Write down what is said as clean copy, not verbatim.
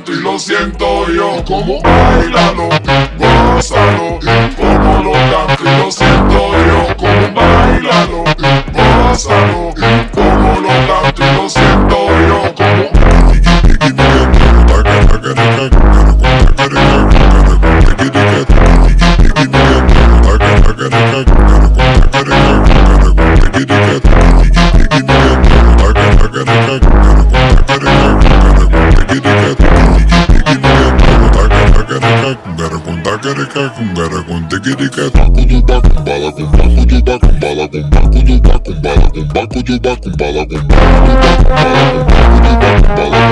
canto y lo siento yo. Como bailalo, gózalo, como lo canto y lo siento yo. Como bailalo, gózalo, como lo canto y lo siento yo. Como Bala